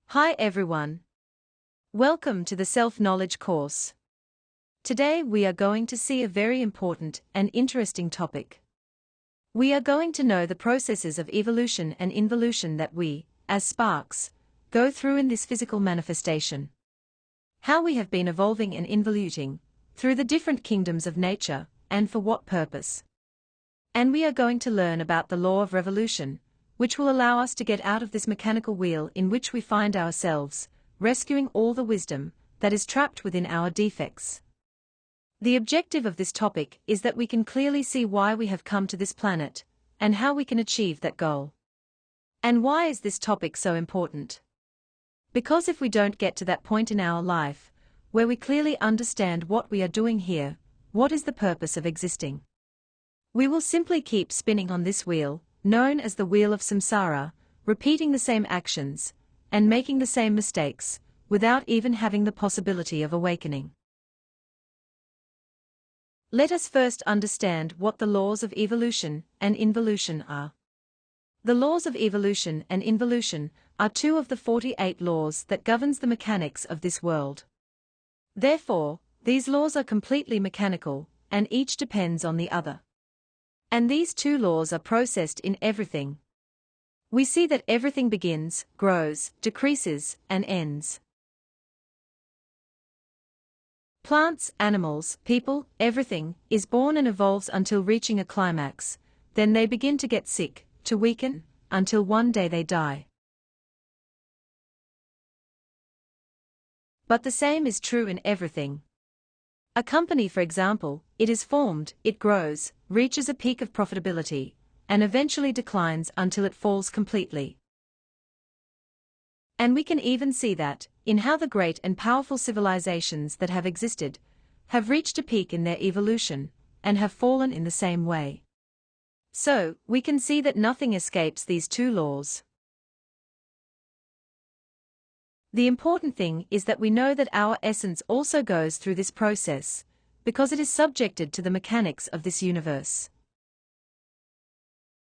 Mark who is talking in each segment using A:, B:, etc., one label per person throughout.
A: Hi everyone. Welcome to the Self-Knowledge course. Today we are going to see a very important and interesting topic. We are going to know the processes of evolution and involution that we, as sparks, go through in this physical manifestation. How we have been evolving and involuting through the different kingdoms of nature, and for what purpose. And we are going to learn about the law of revolution, which will allow us to get out of this mechanical wheel in which we find ourselves, rescuing all the wisdom that is trapped within our defects. The objective of this topic is that we can clearly see why we have come to this planet, and how we can achieve that goal. And why is this topic so important? Because if we don't get to that point in our life, where we clearly understand what we are doing here, what is the purpose of existing, we will simply keep spinning on this wheel, known as the Wheel of Samsara, repeating the same actions, and making the same mistakes, without even having the possibility of awakening. Let us first understand what the laws of evolution and involution are. The laws of evolution and involution are two of the 48 laws that governs the mechanics of this world. Therefore, these laws are completely mechanical, and each depends on the other. And these two laws are processed in everything. We see that everything begins, grows, decreases, and ends. Plants, animals, people, everything is born and evolves until reaching a climax. Then they begin to get sick, to weaken, until one day they die. But the same is true in everything. A company, for example, it is formed, it grows, reaches a peak of profitability, and eventually declines until it falls completely. And we can even see that, in how the great and powerful civilizations that have existed, have reached a peak in their evolution, and have fallen in the same way. So, we can see that nothing escapes these two laws. The important thing is that we know that our essence also goes through this process, because it is subjected to the mechanics of this universe.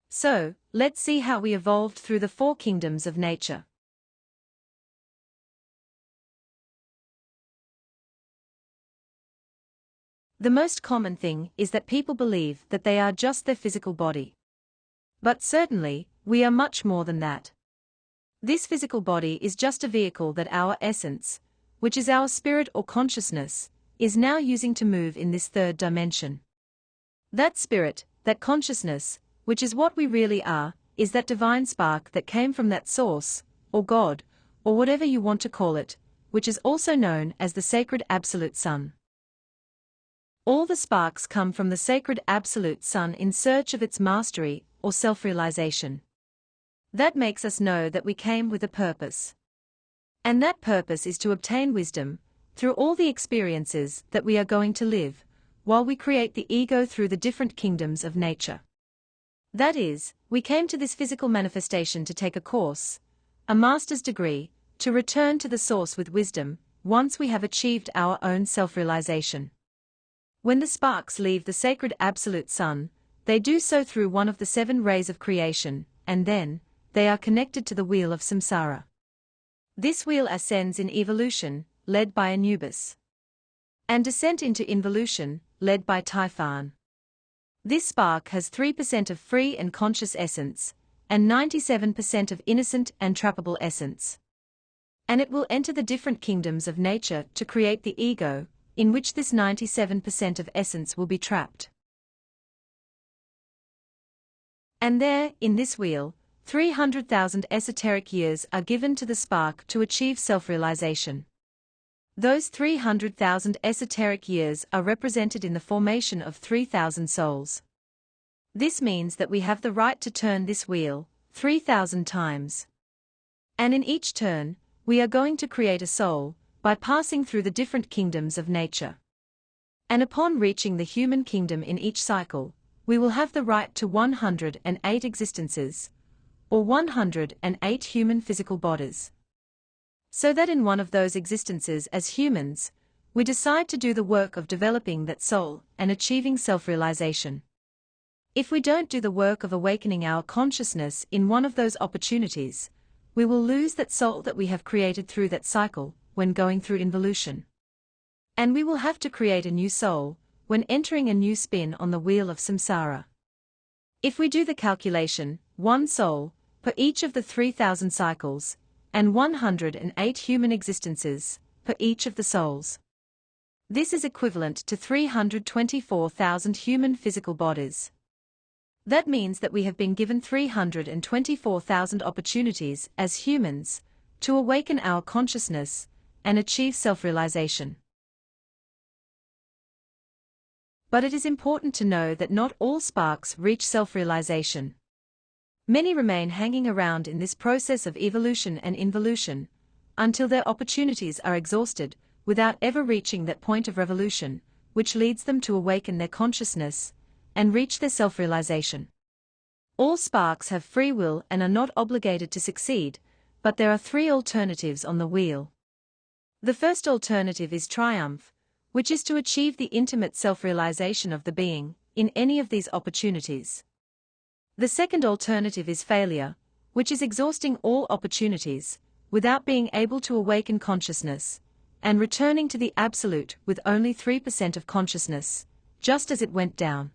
A: So, let's see how we evolved through the four kingdoms of nature. The most common thing is that people believe that they are just their physical body. But certainly, we are much more than that. This physical body is just a vehicle that our essence, which is our spirit or consciousness, is now using to move in this third dimension. That spirit, that consciousness, which is what we really are, is that divine spark that came from that source, or God, or whatever you want to call it, which is also known as the sacred absolute sun. All the sparks come from the sacred absolute sun in search of its mastery or self-realization. That makes us know that we came with a purpose. And that purpose is to obtain wisdom, through all the experiences that we are going to live, while we create the ego through the different kingdoms of nature. That is, we came to this physical manifestation to take a course, a master's degree, to return to the source with wisdom, once we have achieved our own self-realization. When the sparks leave the sacred absolute sun, they do so through one of the 7 rays of creation, and then, they are connected to the Wheel of Samsara. This wheel ascends in evolution, led by Anubis, and descent into involution, led by Typhon. This spark has 3% of free and conscious essence, and 97% of innocent and trappable essence. And it will enter the different kingdoms of nature to create the ego, in which this 97% of essence will be trapped. And there, in this wheel, 300,000 esoteric years are given to the spark to achieve self-realization. Those 300,000 esoteric years are represented in the formation of 3,000 souls. This means that we have the right to turn this wheel 3,000 times. And in each turn, we are going to create a soul, by passing through the different kingdoms of nature. And upon reaching the human kingdom in each cycle, we will have the right to 108 existences, or 108 human physical bodies. So that in one of those existences as humans, we decide to do the work of developing that soul and achieving self-realization. If we don't do the work of awakening our consciousness in one of those opportunities, we will lose that soul that we have created through that cycle, when going through involution. And we will have to create a new soul, when entering a new spin on the wheel of samsara. If we do the calculation, one soul, per each of the 3,000 cycles, and 108 human existences, per each of the souls. This is equivalent to 324,000 human physical bodies. That means that we have been given 324,000 opportunities as humans to awaken our consciousness and achieve self-realization. But it is important to know that not all sparks reach self-realization. Many remain hanging around in this process of evolution and involution, until their opportunities are exhausted, without ever reaching that point of revolution, which leads them to awaken their consciousness and reach their self-realization. All sparks have free will and are not obligated to succeed, but there are three alternatives on the wheel. The first alternative is triumph, which is to achieve the intimate self-realization of the being, in any of these opportunities. The second alternative is failure, which is exhausting all opportunities, without being able to awaken consciousness, and returning to the Absolute with only 3% of consciousness, just as it went down.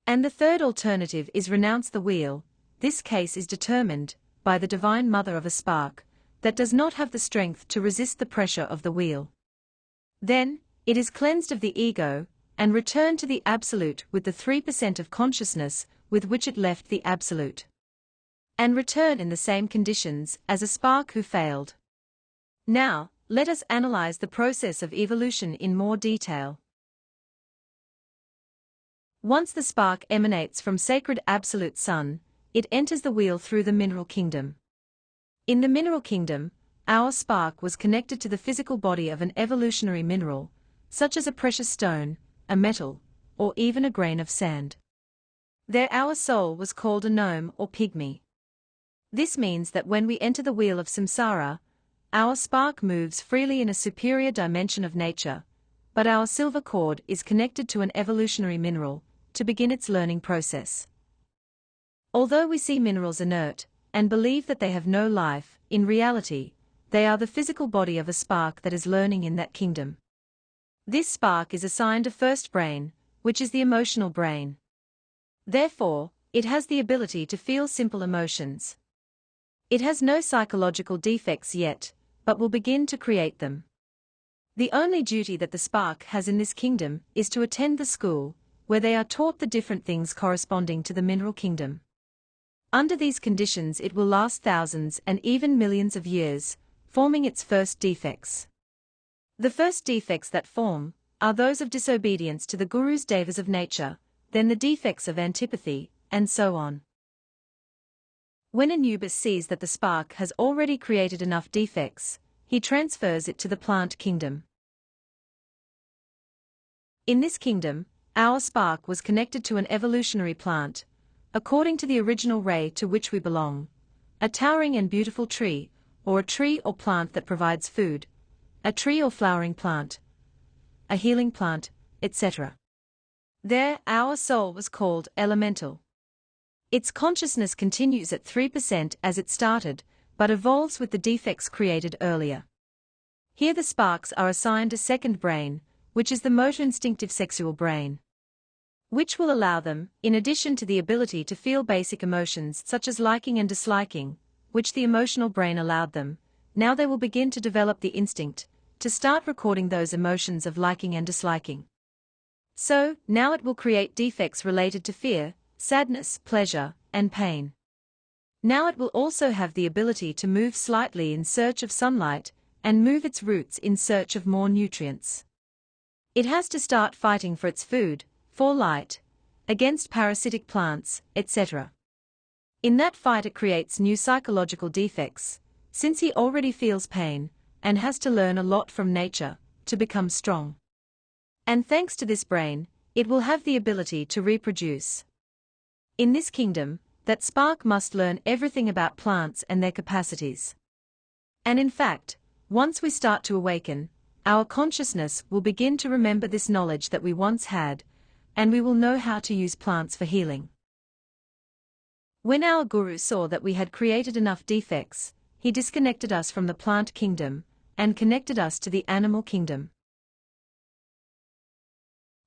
A: And the third alternative is renounce the wheel. This case is determined by the Divine Mother of a spark that does not have the strength to resist the pressure of the wheel. Then, it is cleansed of the ego, and returned to the Absolute with the 3% of consciousness with which it left the Absolute. And return in the same conditions as a spark who failed. Now, let us analyze the process of evolution in more detail. Once the spark emanates from sacred Absolute Sun, it enters the wheel through the mineral kingdom. In the mineral kingdom, our spark was connected to the physical body of an evolutionary mineral, such as a precious stone, a metal, or even a grain of sand. There our soul was called a gnome or pygmy. This means that when we enter the wheel of samsara, our spark moves freely in a superior dimension of nature, but our silver cord is connected to an evolutionary mineral, to begin its learning process. Although we see minerals inert, and believe that they have no life, in reality, they are the physical body of a spark that is learning in that kingdom. This spark is assigned a first brain, which is the emotional brain. Therefore, it has the ability to feel simple emotions. It has no psychological defects yet, but will begin to create them. The only duty that the spark has in this kingdom is to attend the school, where they are taught the different things corresponding to the mineral kingdom. Under these conditions it will last thousands and even millions of years, forming its first defects. The first defects that form are those of disobedience to the Guru's devas of nature, then the defects of antipathy, and so on. When Anubis sees that the spark has already created enough defects, he transfers it to the plant kingdom. In this kingdom, our spark was connected to an evolutionary plant, according to the original ray to which we belong, a towering and beautiful tree, or a tree or plant that provides food, a tree or flowering plant, a healing plant, etc. There, our soul was called elemental. Its consciousness continues at 3% as it started, but evolves with the defects created earlier. Here the sparks are assigned a second brain, which is the motor instinctive sexual brain, which will allow them, in addition to the ability to feel basic emotions such as liking and disliking, which the emotional brain allowed them, now they will begin to develop the instinct, to start recording those emotions of liking and disliking. So, now it will create defects related to fear, sadness, pleasure, and pain. Now it will also have the ability to move slightly in search of sunlight, and move its roots in search of more nutrients. It has to start fighting for its food, for light, against parasitic plants, etc. In that fight it creates new psychological defects, since he already feels pain, and has to learn a lot from nature, to become strong. And thanks to this brain, it will have the ability to reproduce. In this kingdom, that spark must learn everything about plants and their capacities. And in fact, once we start to awaken, our consciousness will begin to remember this knowledge that we once had, and we will know how to use plants for healing. When our Guru saw that we had created enough defects, he disconnected us from the plant kingdom, and connected us to the animal kingdom.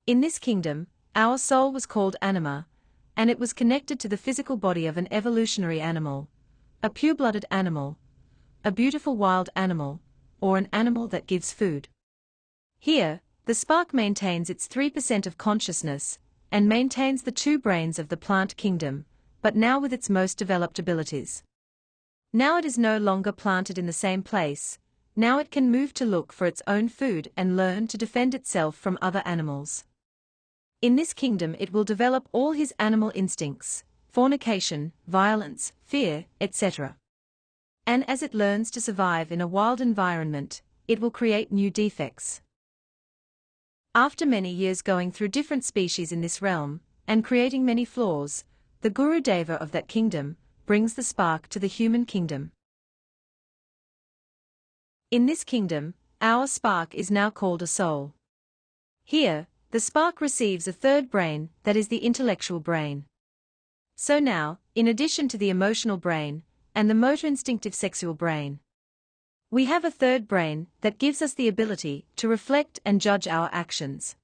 A: In this kingdom, our soul was called anima, and it was connected to the physical body of an evolutionary animal, a pure-blooded animal, a beautiful wild animal, or an animal that gives food. Here, the spark maintains its 3% of consciousness, and maintains the 2 brains of the plant kingdom, but now with its most developed abilities. Now it is no longer planted in the same place, now it can move to look for its own food and learn to defend itself from other animals. In this kingdom it will develop all his animal instincts, fornication, violence, fear, etc. And as it learns to survive in a wild environment, it will create new defects. After many years going through different species in this realm, and creating many flaws, the Guru Deva of that kingdom brings the spark to the human kingdom. In this kingdom, our spark is now called a soul. Here, the spark receives a 3rd brain, that is the intellectual brain. So now, in addition to the emotional brain, and the motor instinctive sexual brain, we have a 3rd brain that gives us the ability to reflect and judge our actions.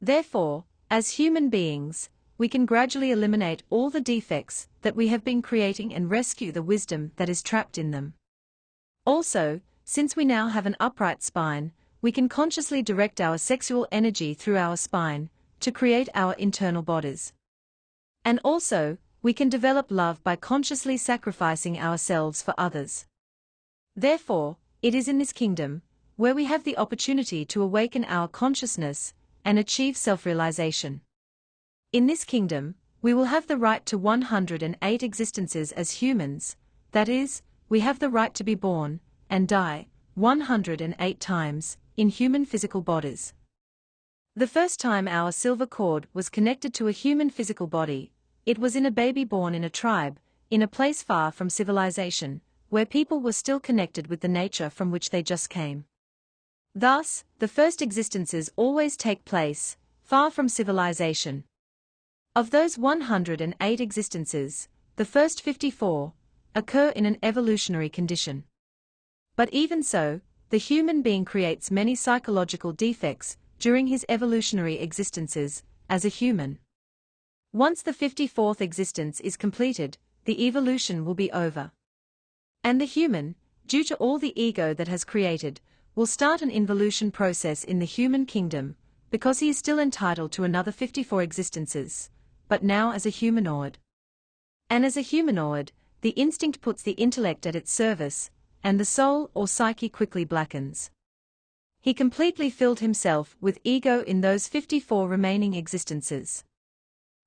A: Therefore, as human beings, we can gradually eliminate all the defects that we have been creating and rescue the wisdom that is trapped in them. Also, since we now have an upright spine, we can consciously direct our sexual energy through our spine to create our internal bodies. And also, we can develop love by consciously sacrificing ourselves for others. Therefore, it is in this kingdom where we have the opportunity to awaken our consciousness and achieve self-realization. In this kingdom, we will have the right to 108 existences as humans, that is, we have the right to be born and die 108 times in human physical bodies. The first time our silver cord was connected to a human physical body, it was in a baby born in a tribe, in a place far from civilization, where people were still connected with the nature from which they just came. Thus, the first existences always take place far from civilization. Of those 108 existences, the first 54 occur in an evolutionary condition. But even so, the human being creates many psychological defects during his evolutionary existences as a human. Once the 54th existence is completed, the evolution will be over. And the human, due to all the ego that has created, will start an involution process in the human kingdom, because he is still entitled to another 54 existences, but now as a humanoid. And as a humanoid, the instinct puts the intellect at its service, and the soul or psyche quickly blackens. He completely filled himself with ego in those 54 remaining existences.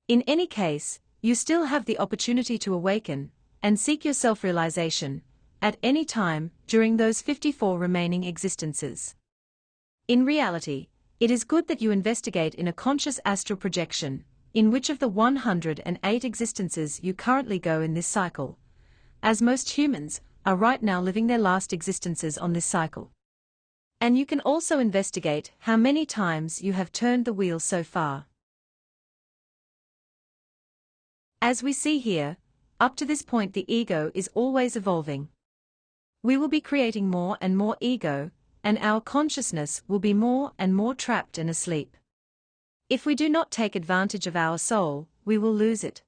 A: In any case, you still have the opportunity to awaken and seek your self-realization at any time during those 54 remaining existences. In reality, it is good that you investigate in a conscious astral projection in which of the 108 existences you currently go in this cycle, as most humans are right now living their last existences on this cycle. And you can also investigate how many times you have turned the wheel so far. As we see here, up to this point the ego is always evolving. We will be creating more and more ego, and our consciousness will be more and more trapped and asleep. If we do not take advantage of our soul, we will lose it.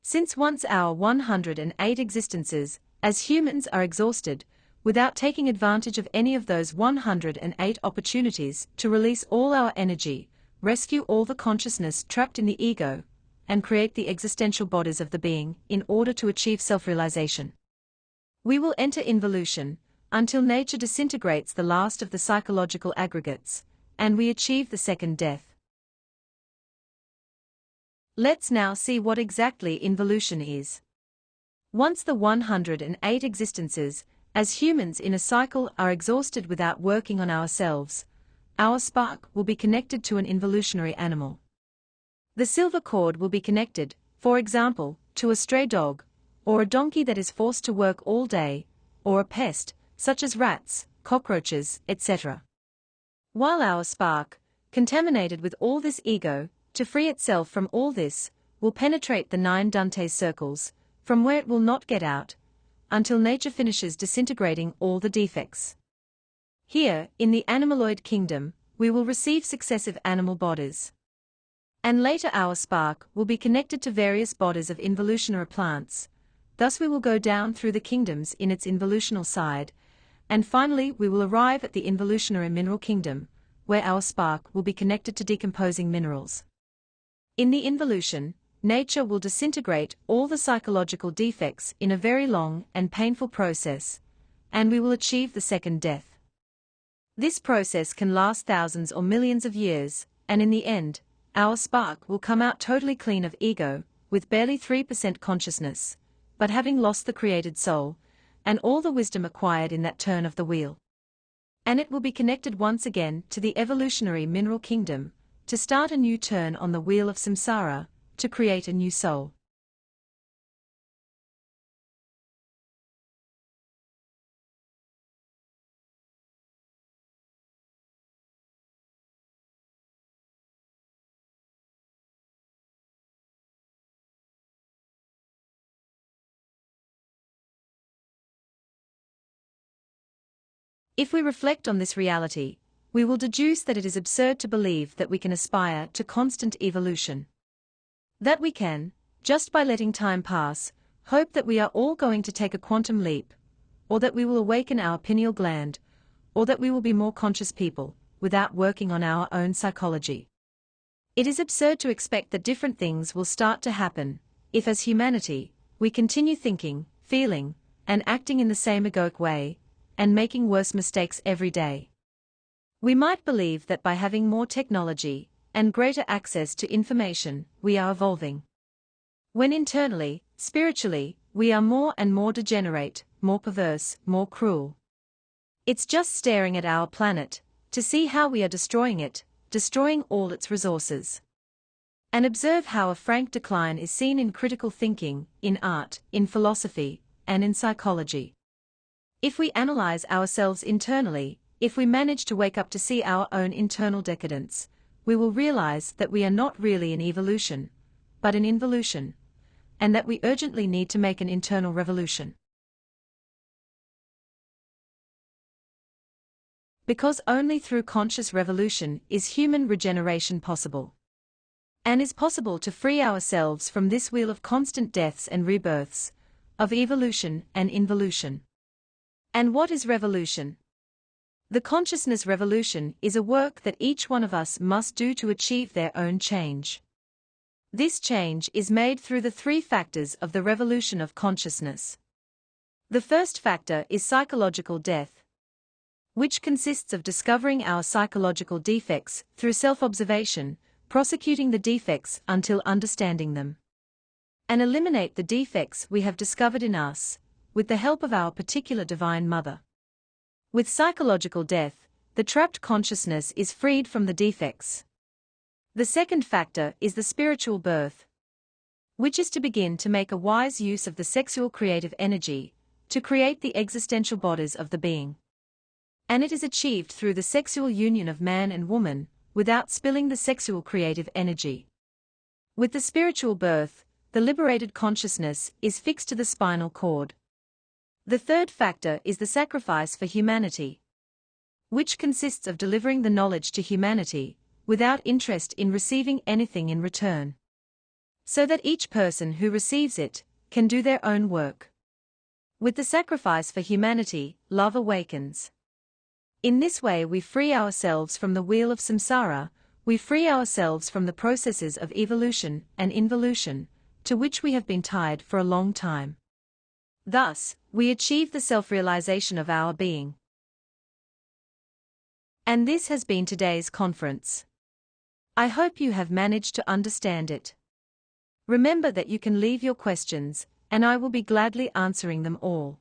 A: Since once our 108 existences as humans are exhausted, without taking advantage of any of those 108 opportunities to release all our energy, rescue all the consciousness trapped in the ego, and create the existential bodies of the being in order to achieve self-realization, we will enter involution until nature disintegrates the last of the psychological aggregates, and we achieve the second death. Let's now see what exactly involution is. Once the 108 existences as humans in a cycle are exhausted without working on ourselves, our spark will be connected to an involutionary animal. The silver cord will be connected, for example, to a stray dog, or a donkey that is forced to work all day, or a pest, such as rats, cockroaches, etc. While our spark, contaminated with all this ego, to free itself from all this, will penetrate the 9 Dante's circles, from where it will not get out, until nature finishes disintegrating all the defects. Here, in the animaloid kingdom, we will receive successive animal bodies. And later our spark will be connected to various bodies of involutionary plants. Thus we will go down through the kingdoms in its involutional side, and finally we will arrive at the involutionary mineral kingdom, where our spark will be connected to decomposing minerals. In the involution, nature will disintegrate all the psychological defects in a very long and painful process, and we will achieve the second death. This process can last thousands or millions of years, and in the end, our spark will come out totally clean of ego, with barely 3% consciousness, but having lost the created soul, and all the wisdom acquired in that turn of the wheel. And it will be connected once again to the evolutionary mineral kingdom, to start a new turn on the Wheel of Samsara, to create a new soul. If we reflect on this reality, we will deduce that it is absurd to believe that we can aspire to constant evolution. That we can, just by letting time pass, hope that we are all going to take a quantum leap, or that we will awaken our pineal gland, or that we will be more conscious people, without working on our own psychology. It is absurd to expect that different things will start to happen, if as humanity, we continue thinking, feeling, and acting in the same egoic way, and making worse mistakes every day. We might believe that by having more technology, and greater access to information, we are evolving. When internally, spiritually, we are more and more degenerate, more perverse, more cruel. It's just staring at our planet, to see how we are destroying it, destroying all its resources. And observe how a frank decline is seen in critical thinking, in art, in philosophy, and in psychology. If we analyze ourselves internally, if we manage to wake up to see our own internal decadence, we will realize that we are not really in evolution, but in involution, and that we urgently need to make an internal revolution. Because only through conscious revolution is human regeneration possible. And is possible to free ourselves from this wheel of constant deaths and rebirths, of evolution and involution. And what is revolution? The consciousness revolution is a work that each one of us must do to achieve their own change. This change is made through the three factors of the revolution of consciousness. The first factor is psychological death, which consists of discovering our psychological defects through self-observation, prosecuting the defects until understanding them, and eliminate the defects we have discovered in us, with the help of our particular Divine Mother. With psychological death, the trapped consciousness is freed from the defects. The second factor is the spiritual birth, which is to begin to make a wise use of the sexual creative energy, to create the existential bodies of the being. And it is achieved through the sexual union of man and woman, without spilling the sexual creative energy. With the spiritual birth, the liberated consciousness is fixed to the spinal cord. The third factor is the sacrifice for humanity, which consists of delivering the knowledge to humanity, without interest in receiving anything in return, so that each person who receives it can do their own work. With the sacrifice for humanity, love awakens. In this way we free ourselves from the Wheel of Samsara, we free ourselves from the processes of evolution and involution, to which we have been tied for a long time. Thus, we achieve the self-realization of our being. And this has been today's conference. I hope you have managed to understand it. Remember that you can leave your questions, and I will be gladly answering them all.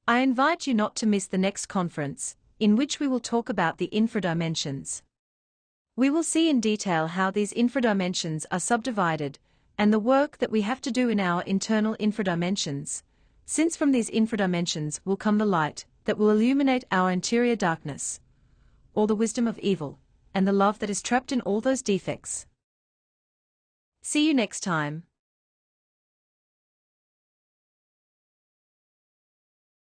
A: I invite you not to miss the next conference, in which we will talk about the infradimensions. We will see in detail how these infradimensions are subdivided, and the work that we have to do in our internal infradimensions, since from these infradimensions will come the light that will illuminate our interior darkness, or the wisdom of evil, and the love that is trapped in all those defects. See you next time.